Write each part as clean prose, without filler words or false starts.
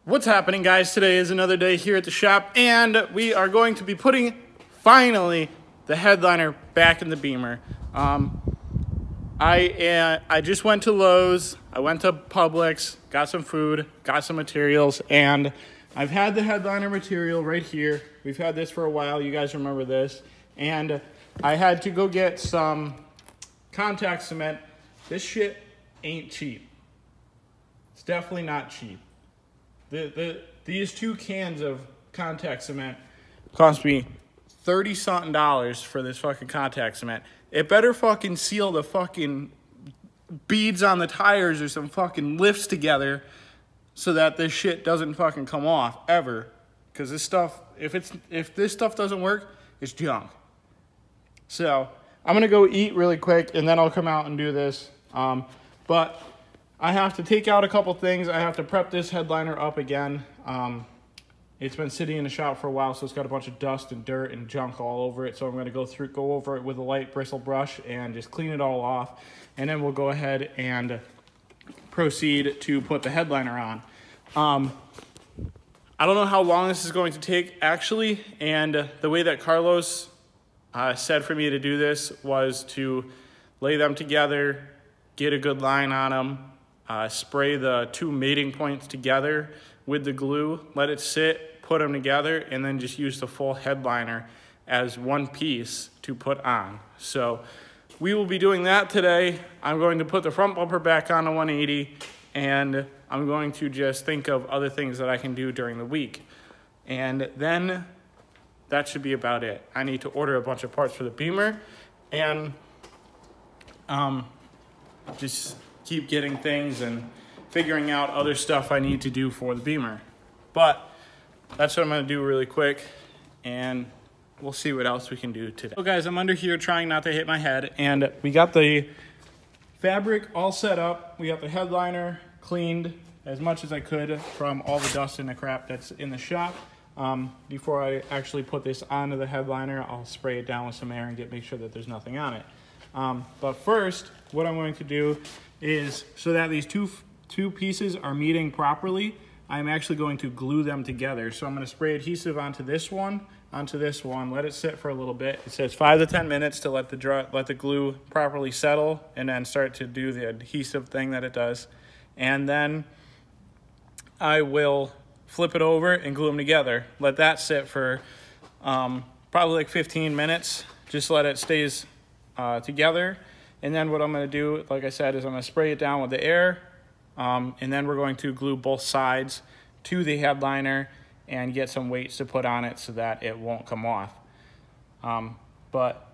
What's happening, guys? Today is another day here at the shop, and we are going to be putting, finally, the headliner back in the Beamer. I just went to Lowe's, I went to Publix, got some food, got some materials, and I've had the headliner material right here. We've had this for a while, you guys remember this. And I had to go get some contact cement. This shit ain't cheap. It's definitely not cheap. These 2 cans of contact cement cost me $30-something for this fucking contact cement. It better fucking seal the fucking beads on the tires or some fucking lifts together so that this shit doesn't fucking come off ever. Because this stuff, if this stuff doesn't work, it's junk. So I'm gonna go eat really quick and then I'll come out and do this. But I have to take out a couple things. I have to prep this headliner up again. It's been sitting in the shop for a while, so it's got a bunch of dust and dirt and junk all over it. So I'm going to go over it with a light bristle brush and just clean it all off. And then we'll go ahead and proceed to put the headliner on. I don't know how long this is going to take, actually. And the way that Carlos said for me to do this was to lay them together, get a good line on them, spray the 2 mating points together with the glue, let it sit, put them together, and then just use the full headliner as one piece to put on. So we will be doing that today. I'm going to put the front bumper back on the 180, and I'm going to just think of other things that I can do during the week. And then that should be about it. I need to order a bunch of parts for the Beamer, and just keep getting things and figuring out other stuff I need to do for the Beamer. But that's what I'm gonna do really quick, and we'll see what else we can do today. So guys, I'm under here trying not to hit my head, and we got the fabric all set up. We got the headliner cleaned as much as I could from all the dust and the crap that's in the shop. Before I actually put this onto the headliner, I'll spray it down with some air and make sure that there's nothing on it. But first, what I'm going to do is, so that these two pieces are meeting properly, I'm actually going to glue them together. So I'm going to spray adhesive onto this one, let it sit for a little bit. It says 5 to 10 minutes to let the glue properly settle and then start to do the adhesive thing that it does. And then I will flip it over and glue them together. Let that sit for probably like 15 minutes. Just let it stays together. And then what I'm going to do, like I said, is I'm going to spray it down with the air. And then we're going to glue both sides to the headliner and get some weights to put on it so that it won't come off. But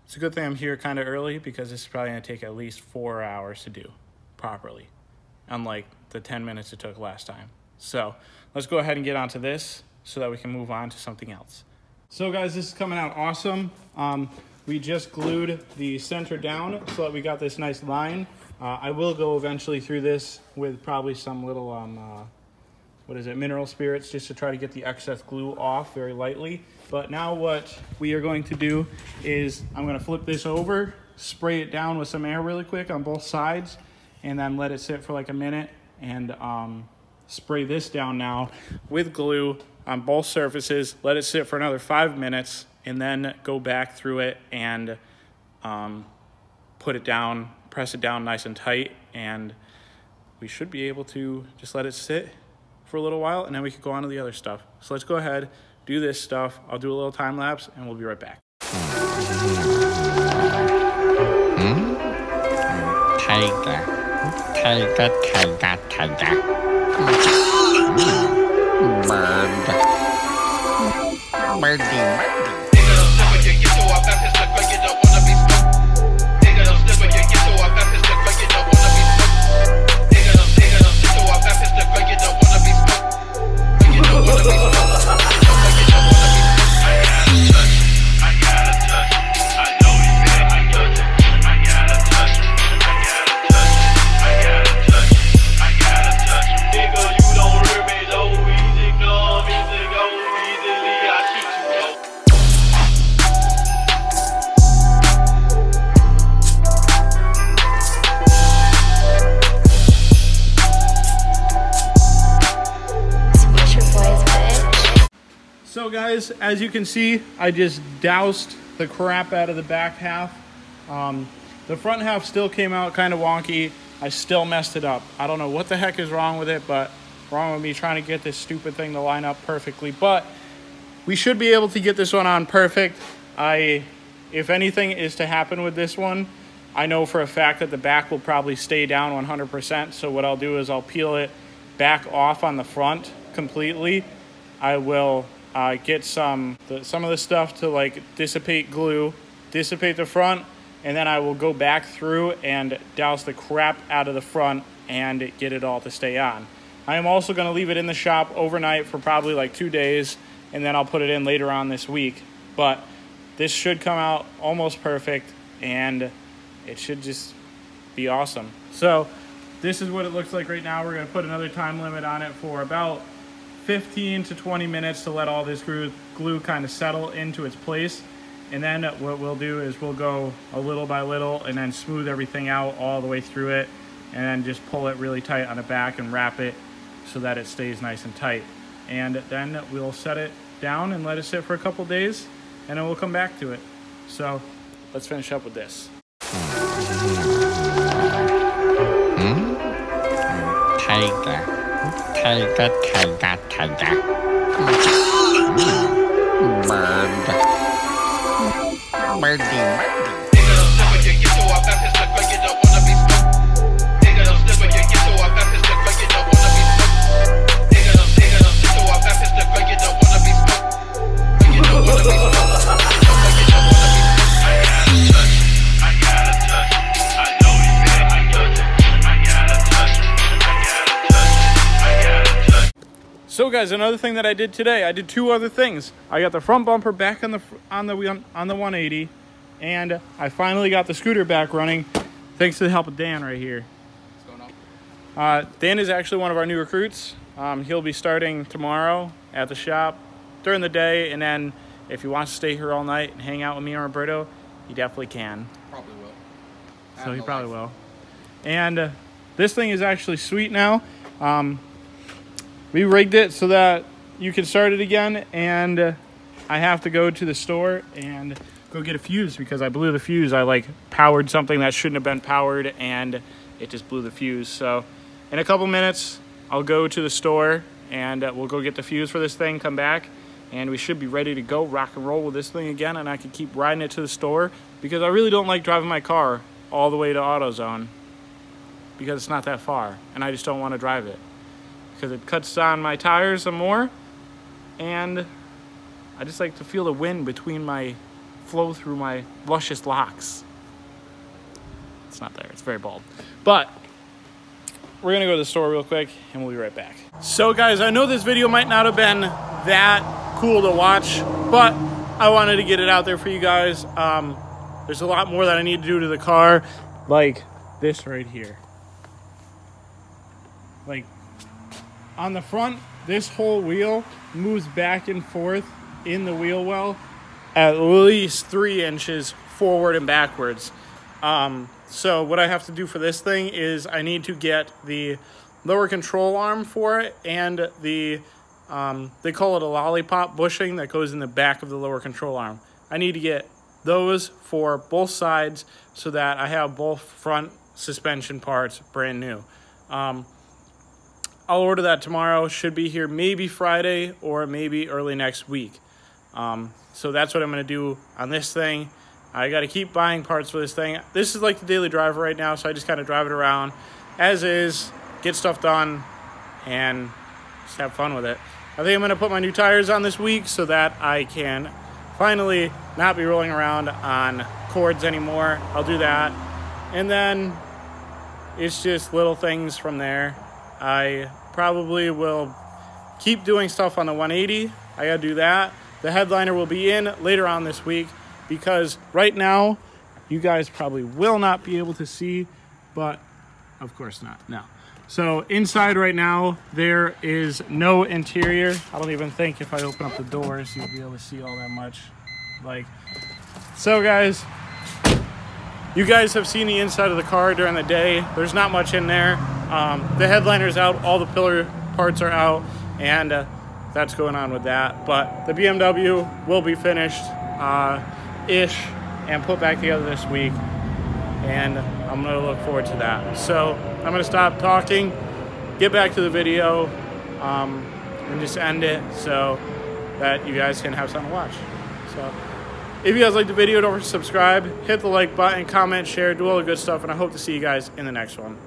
it's a good thing I'm here kind of early, because this is probably going to take at least 4 hours to do properly, unlike the 10 minutes it took last time. So let's go ahead and get onto this so that we can move on to something else. So guys, this is coming out awesome. We just glued the center down so that we got this nice line. I will go eventually through this with probably some little, mineral spirits, just to try to get the excess glue off very lightly. But now what we are going to do is I'm going to flip this over, spray it down with some air really quick on both sides, and then let it sit for like a minute, and spray this down now with glue on both surfaces, let it sit for another 5 minutes, and then go back through it and put it down, press it down nice and tight, and we should be able to just let it sit for a little while, and then we can go on to the other stuff. So let's go ahead, do this stuff. I'll do a little time lapse, and we'll be right back. Tiger, tiger, tiger, tiger. Bird, birdie, birdie. So guys, as you can see, I just doused the crap out of the back half. The front half still came out kind of wonky. I still messed it up. I don't know what the heck is wrong with it, but wrong with me trying to get this stupid thing to line up perfectly. But we should be able to get this one on perfect. If anything is to happen with this one, I know for a fact that the back will probably stay down 100%. So what I'll do is I'll peel it back off on the front completely. I will get some of the stuff to like dissipate glue, dissipate the front, and then I will go back through and douse the crap out of the front and get it all to stay on. I am also going to leave it in the shop overnight for probably like 2 days, and then I'll put it in later on this week. But this should come out almost perfect, and it should just be awesome. So this is what it looks like right now. We're going to put another time limit on it for about 15 to 20 minutes to let all this glue kind of settle into its place. And then what we'll do is we'll go a little by little and then smooth everything out all the way through it, and then just pull it really tight on the back and wrap it so that it stays nice and tight. And then we'll set it down and let it sit for a couple days, and then we'll come back to it. So let's finish up with this. Tiger. Birdie. So guys, another thing that I did today, I did 2 other things. I got the front bumper back on the 180, and I finally got the scooter back running thanks to the help of Dan right here. What's going on? Dan is actually one of our new recruits. He'll be starting tomorrow at the shop during the day, and then if he wants to stay here all night and hang out with me and Roberto, he definitely can. Probably will. So he probably will. And this thing is actually sweet now. We rigged it so that you can start it again, and I have to go to the store and go get a fuse because I blew the fuse. I like powered something that shouldn't have been powered, and it just blew the fuse. So in a couple minutes, I'll go to the store and we'll go get the fuse for this thing, come back, and we should be ready to go rock and roll with this thing again, and I can keep riding it to the store because I really don't like driving my car all the way to AutoZone because it's not that far, and I just don't want to drive it, because it cuts on my tires some more, and I just like to feel the wind between my flow through my luscious locks. It's not there, it's very bald. But we're gonna go to the store real quick and we'll be right back. So guys, I know this video might not have been that cool to watch, but I wanted to get it out there for you guys. There's a lot more that I need to do to the car, like this right here. Like, on the front, this whole wheel moves back and forth in the wheel well at least 3 inches forward and backwards. So what I have to do for this thing is I need to get the lower control arm for it and the, they call it a lollipop bushing that goes in the back of the lower control arm. I need to get those for both sides so that I have both front suspension parts brand new. I'll order that tomorrow. Should be here maybe Friday or maybe early next week. So that's what I'm going to do on this thing. I got to keep buying parts for this thing. This is like the daily driver right now, so I just kind of drive it around as is, get stuff done, and just have fun with it. I think I'm going to put my new tires on this week so that I can finally not be rolling around on cords anymore. I'll do that. And then it's just little things from there. I probably will keep doing stuff on the 180. I gotta do that. The headliner will be in later on this week because right now you guys probably will not be able to see, but of course not. No. So inside right now there is no interior. I don't even think if I open up the doors you'll be able to see all that much. Like, so guys, you guys have seen the inside of the car during the day. There's not much in there. The headliner's out, all the pillar parts are out, and that's going on with that. But the BMW will be finished ish and put back together this week, and I'm going to look forward to that. So I'm going to stop talking, get back to the video, and just end it so that you guys can have something to watch. So if you guys like the video, don't forget to subscribe, hit the like button, comment, share, do all the good stuff, and I hope to see you guys in the next one.